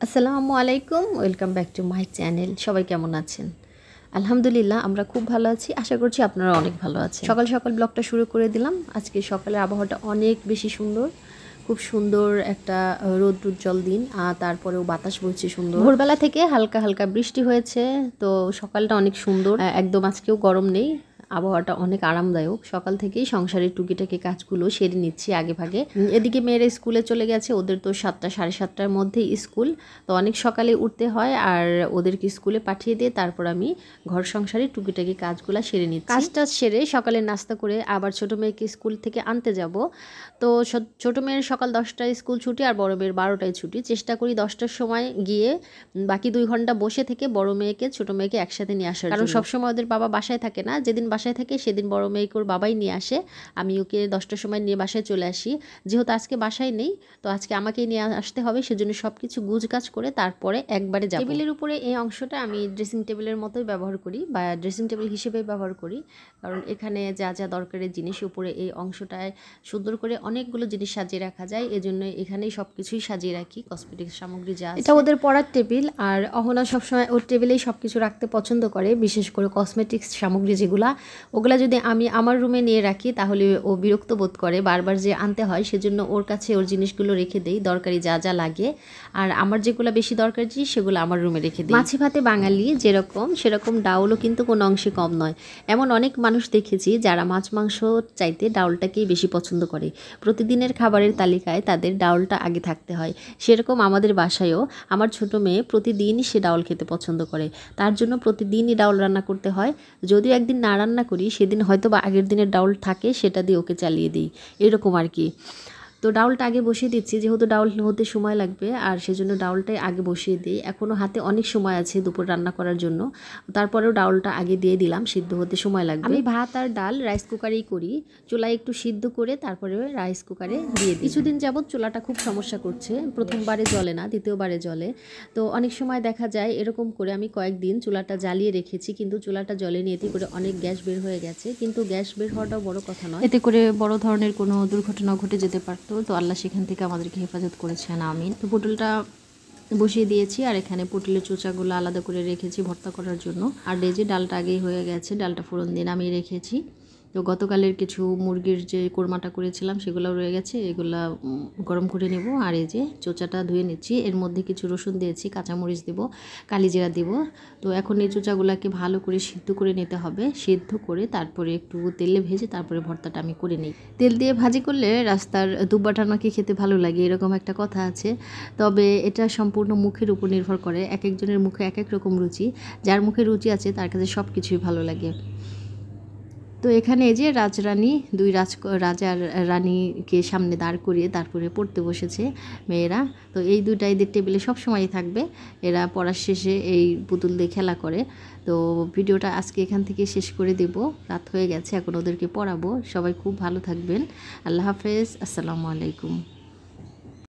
আসসালামু আলাইকুম, welcome back to my channel. সবাই কেমন আছেন? আলহামদুলিল্লাহ আমরা খুব ভালো আছি। আশা করছি আপনারা অনেক ভালো আছেন। সকাল সকাল ব্লগটা শুরু করে দিলাম। আজকে সকালের আবহাওয়াটা অনেক বেশি সুন্দর, খুব সুন্দর একটা রোদ উজ্জ্বল দিন, আর তারপরেও বাতাস বইছে সুন্দর। ভোরবেলা থেকে হালকা হালকা বৃষ্টি হয়েছে, তো সকালটা অনেক সুন্দর, একদম আজকেও গরম নেই, আবহাওয়াটা অনেক আরামদায়ক। সকাল থেকেই সংসারের টুকিটাকি কাজগুলো সেরে নিচ্ছি আগে ভাগে। এদিকে মেয়েরা স্কুলে চলে গেছে, ওদের তো 7টা সাড়ে 7টার মধ্যেই স্কুল, তো অনেক সকালে উঠতে হয়, আর ওদেরকে স্কুলে পাঠিয়ে দিয়ে তারপর আমি ঘর সংসারের টুকিটাকি কাজগুলো সেরে নিচ্ছি। কাজটা সেরে সকালে নাস্তা করে আবার ছোটো মেয়েকে স্কুল থেকে আনতে যাব। তো ছোটো মেয়ের সকাল 10টায় স্কুল ছুটি, আর বড় মেয়ের 12টায় ছুটি। চেষ্টা করি 10টার সময় গিয়ে বাকি 2 ঘন্টা বসে থেকে বড় মেয়েকে ছোটো মেয়েকে একসাথে নিয়ে আসার, কারণ সবসময় ওদের বাবা বাসায় থাকে না। যেদিন বাসায় থাকে সেদিন বড় মেয়েকে ওর বাবাই নিয়ে আসে, আমি ওকে 10টার সময় নিয়ে বাসায় চলে আসি। যেহেতু আজকে বাসায় নেই, তো আজকে আমাকেই নিয়ে আসতে হবে, সেজন্য সব কিছু গুজগাছ করে তারপরে একবারে যাব। টেবিলের উপরে এই অংশটা আমি ড্রেসিং টেবিলের মতোই ব্যবহার করি, বা ড্রেসিং টেবিল হিসেবে ব্যবহার করি, কারণ এখানে যা যা দরকারের জিনিস উপরে এই অংশটায় সুন্দর করে অনেকগুলো জিনিস সাজিয়ে রাখা যায়। এজন্য এখানেই সব কিছুই সাজিয়ে রাখি, কসমেটিক্স সামগ্রী যা। এটা ওদের পড়ার টেবিল, আর অহনা সবসময় ওর টেবিলেই সব কিছু রাখতে পছন্দ করে, বিশেষ করে কসমেটিক্স সামগ্রী যেগুলা, ওগুলা যদি আমি আমার রুমে নিয়ে রাখি তাহলে ও বিরক্ত বোধ করে, বারবার যে আনতে হয়। সেজন্য ওর কাছে ওর জিনিসগুলো রেখে দেই, দরকারি যা যা লাগে, আর আমার যেগুলো বেশি দরকার জিনিস সেগুলো আমার রুমে রেখে দিই। মাছে ভাতে বাঙালি যেরকম, সেরকম ডাউলও কিন্তু কোনো অংশে কম নয়। এমন অনেক মানুষ দেখেছি যারা মাছ মাংস চাইতে ডাউলটাকেই বেশি পছন্দ করে। প্রতিদিনের খাবারের তালিকায় তাদের ডাউলটা আগে থাকতে হয়। সেরকম আমাদের বাসায়ও আমার ছোট মেয়ে প্রতিদিনই সে ডাউল খেতে পছন্দ করে, তার জন্য প্রতিদিনই ডাউল রান্না করতে হয়। যদিও একদিন না রান্না করি, সেদিন হয়তো বা আগের দিনের ডাউল থাকে, সেটা দিয়ে ওকে চালিয়ে দিই, এরকম আর কি। তো ডাউলটা আগে বসিয়ে দিচ্ছি, যেহেতু ডাউল হতে সময় লাগবে, আর সেজন্য ডাউলটাই আগে বসিয়ে দিই। এখনও হাতে অনেক সময় আছে দুপুর রান্না করার জন্য, তারপরেও ডাউলটা আগে দিয়ে দিলাম, সিদ্ধ হতে সময় লাগবে। আমি ভাত আর ডাল রাইস কুকারেই করি, চুলায় একটু সিদ্ধ করে তারপরে রাইস কুকারে দিয়ে দিই। কিছুদিন যাবৎ চুলাটা খুব সমস্যা করছে, প্রথমবারে জ্বলে না, দ্বিতীয়বারে জ্বলে। তো অনেক সময় দেখা যায় এরকম করে আমি কয়েকদিন চুলাটা জ্বালিয়ে রেখেছি, কিন্তু চুলাটা জ্বলেনি, এতে করে অনেক গ্যাস বের হয়ে গেছে। কিন্তু গ্যাস বের হওয়াটাও বড় কথা নয়, এতে করে বড় ধরনের কোনো দুর্ঘটনা ঘটে যেতে পারতো। তো আল্লাহ সেখান থেকে আমাদেরকে হেফাজত করেছেন, আমিন। তো পটলটা বসিয়ে দিয়েছি, আর এখানে পটলের চোচাগুলো আলাদা করে রেখেছি ভর্তা করার জন্য। আর এই যে ডালটা আগেই হয়ে গেছে, ডালটা ফোড়ন দিয়ে নামিয়ে রেখেছি। তো গতকালের কিছু মুরগির যে কোরমাটা করেছিলাম সেগুলো রয়ে গেছে, এগুলা গরম করে নেব। আর এই যে চোচাটা ধুয়ে নিচ্ছি, এর মধ্যে কিছু রসুন দিয়েছি, কাঁচামরিচ দেবো, কালিজিরা দেবো। তো এখন এই চোচাগুলোকে ভালো করে সিদ্ধ করে নিতে হবে, সিদ্ধ করে তারপরে একটু তেলে ভেজে তারপরে ভর্তাটা আমি করে নিই। তেল দিয়ে ভাজি করলে রাস্তার দুব্বাটা নাকি খেতে ভালো লাগে, এরকম একটা কথা আছে। তবে এটা সম্পূর্ণ মুখের উপর নির্ভর করে, এক একজনের মুখে এক এক রকম রুচি। যার মুখে রুচি আছে তার কাছে সব কিছুই ভালো লাগে। তো এখানে এই যে রাজরানী, দুই রাজার রানীকে সামনে দাঁড় করিয়ে তারপরে পড়তে বসেছে মেয়েরা। তো এই দুইটা এদের টেবিলে সবসময়ই থাকবে, এরা পড়ার শেষে এই পুতুল দিয়ে খেলা করে। তো ভিডিওটা আজকে এখান থেকে শেষ করে দেব, রাত হয়ে গেছে, এখন ওদেরকে পড়াবো। সবাই খুব ভালো থাকবেন, আল্লাহ হাফেজ, আসসালামু আলাইকুম।